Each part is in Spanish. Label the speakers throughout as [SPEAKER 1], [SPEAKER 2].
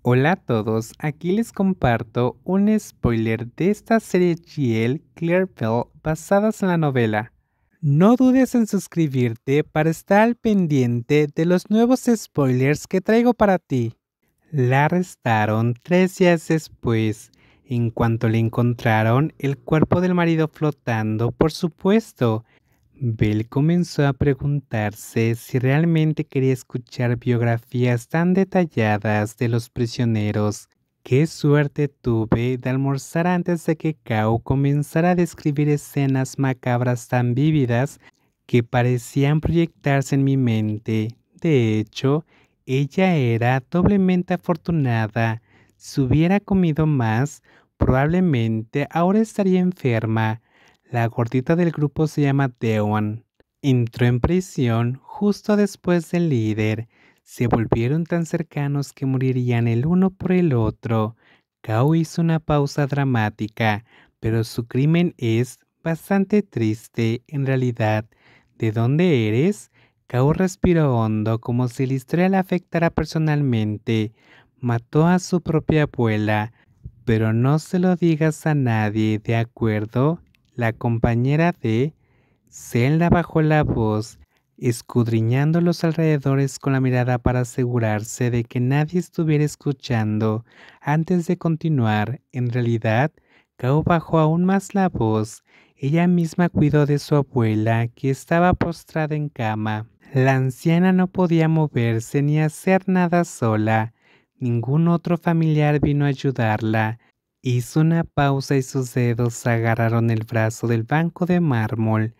[SPEAKER 1] Hola a todos, aquí les comparto un spoiler de esta serie GL Clearville basadas en la novela. No dudes en suscribirte para estar al pendiente de los nuevos spoilers que traigo para ti. La arrestaron 3 días después, en cuanto le encontraron el cuerpo del marido flotando, por supuesto. Belle comenzó a preguntarse si realmente quería escuchar biografías tan detalladas de los prisioneros. Qué suerte tuve de almorzar antes de que Kao comenzara a describir escenas macabras tan vívidas que parecían proyectarse en mi mente. De hecho, ella era doblemente afortunada. Si hubiera comido más, probablemente ahora estaría enferma. La gordita del grupo se llama Dewan. Entró en prisión justo después del líder. Se volvieron tan cercanos que morirían el uno por el otro. Kao hizo una pausa dramática, pero su crimen es bastante triste en realidad. ¿De dónde eres? Kao respiró hondo como si la historia le afectara personalmente. Mató a su propia abuela, pero no se lo digas a nadie, ¿de acuerdo? La compañera de Zelda bajó la voz, escudriñando los alrededores con la mirada para asegurarse de que nadie estuviera escuchando. Antes de continuar, en realidad, Kao bajó aún más la voz. Ella misma cuidó de su abuela, que estaba postrada en cama. La anciana no podía moverse ni hacer nada sola. Ningún otro familiar vino a ayudarla. Hizo una pausa y sus dedos agarraron el brazo del banco de mármol.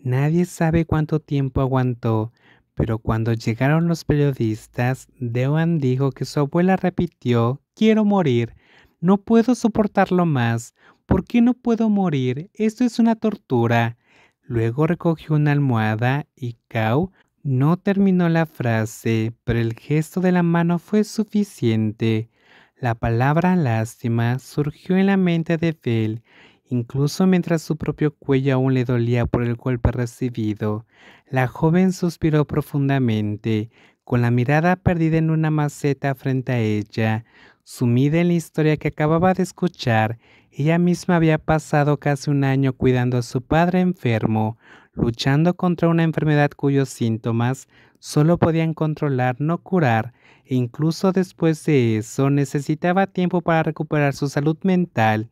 [SPEAKER 1] Nadie sabe cuánto tiempo aguantó, pero cuando llegaron los periodistas, Dewan dijo que su abuela repitió: "Quiero morir, no puedo soportarlo más. ¿Por qué no puedo morir? Esto es una tortura". Luego recogió una almohada y Kao no terminó la frase, pero el gesto de la mano fue suficiente. La palabra lástima surgió en la mente de Belle, incluso mientras su propio cuello aún le dolía por el golpe recibido. La joven suspiró profundamente, con la mirada perdida en una maceta frente a ella. Sumida en la historia que acababa de escuchar, ella misma había pasado casi un año cuidando a su padre enfermo, luchando contra una enfermedad cuyos síntomas solo podían controlar, no curar, e incluso después de eso necesitaba tiempo para recuperar su salud mental.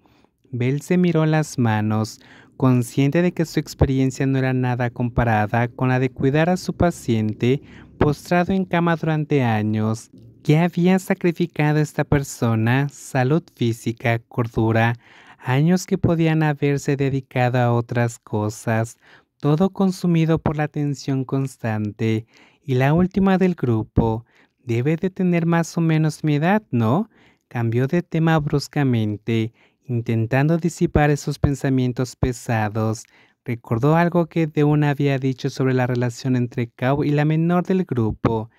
[SPEAKER 1] Belle se miró las manos, consciente de que su experiencia no era nada comparada con la de cuidar a su paciente postrado en cama durante años. ¿Qué había sacrificado esta persona? Salud física, cordura, años que podían haberse dedicado a otras cosas, todo consumido por la tensión constante. Y la última del grupo, debe de tener más o menos mi edad, ¿no? Cambió de tema bruscamente, intentando disipar esos pensamientos pesados. Recordó algo que Deun había dicho sobre la relación entre Kao y la menor del grupo.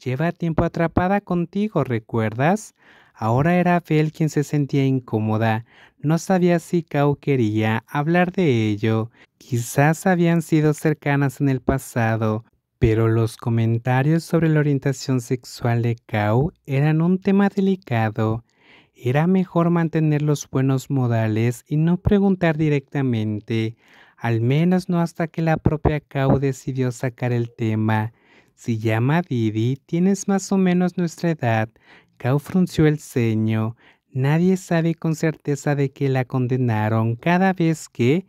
[SPEAKER 1] Lleva tiempo atrapada contigo, ¿recuerdas? Ahora era Belle quien se sentía incómoda. No sabía si Kao quería hablar de ello. Quizás habían sido cercanas en el pasado, pero los comentarios sobre la orientación sexual de Kao eran un tema delicado. Era mejor mantener los buenos modales y no preguntar directamente, al menos no hasta que la propia Kao decidió sacar el tema. "Se llama Didi, tienes más o menos nuestra edad". Kao frunció el ceño. Nadie sabe con certeza de que la condenaron. Cada vez que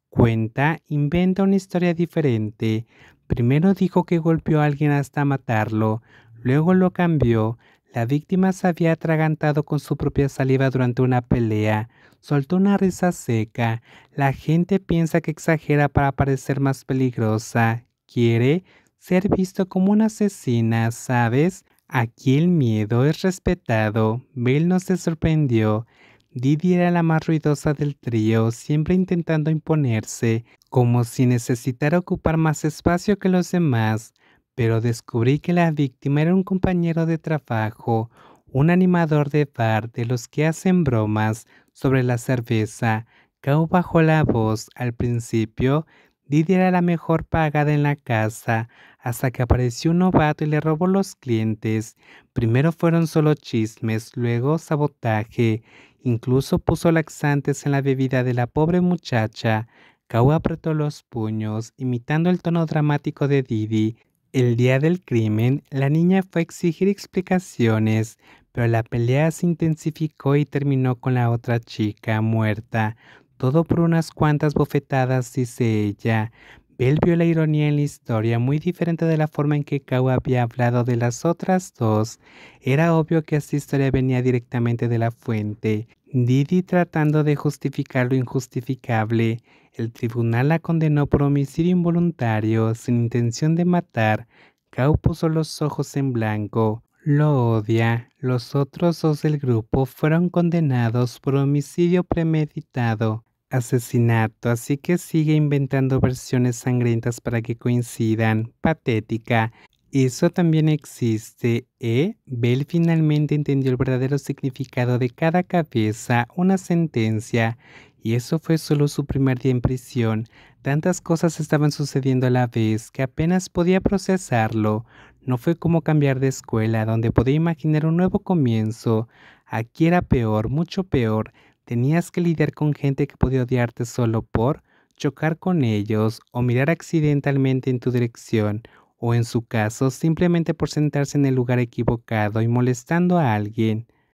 [SPEAKER 1] cuenta, inventa una historia diferente. Primero dijo que golpeó a alguien hasta matarlo, luego lo cambió. La víctima se había atragantado con su propia saliva durante una pelea. Soltó una risa seca. La gente piensa que exagera para parecer más peligrosa. Quiere ser visto como una asesina, ¿sabes? Aquí el miedo es respetado. Belle no se sorprendió. Didi era la más ruidosa del trío, siempre intentando imponerse, como si necesitara ocupar más espacio que los demás. Pero descubrí que la víctima era un compañero de trabajo, un animador de bar de los que hacen bromas sobre la cerveza. Kao bajó la voz al principio. Didi era la mejor pagada en la casa, hasta que apareció un novato y le robó los clientes. Primero fueron solo chismes, luego sabotaje. Incluso puso laxantes en la bebida de la pobre muchacha. Kau apretó los puños, imitando el tono dramático de Didi. El día del crimen, la niña fue a exigir explicaciones, pero la pelea se intensificó y terminó con la otra chica muerta. Todo por unas cuantas bofetadas, dice ella. Belle vio la ironía en la historia, muy diferente de la forma en que Kau había hablado de las otras dos. Era obvio que esta historia venía directamente de la fuente. Didi tratando de justificar lo injustificable. El tribunal la condenó por homicidio involuntario, sin intención de matar. Kau puso los ojos en blanco. Lo odia. Los otros dos del grupo fueron condenados por homicidio premeditado, asesinato, así que sigue inventando versiones sangrientas para que coincidan. Patética. Eso también existe, ¿eh? Belle finalmente entendió el verdadero significado de cada cabeza, una sentencia, y eso fue solo su primer día en prisión. Tantas cosas estaban sucediendo a la vez que apenas podía procesarlo. No fue como cambiar de escuela, donde podía imaginar un nuevo comienzo. Aquí era peor, mucho peor. Tenías que lidiar con gente que podía odiarte solo por chocar con ellos o mirar accidentalmente en tu dirección, o en su caso, simplemente por sentarse en el lugar equivocado y molestando a alguien.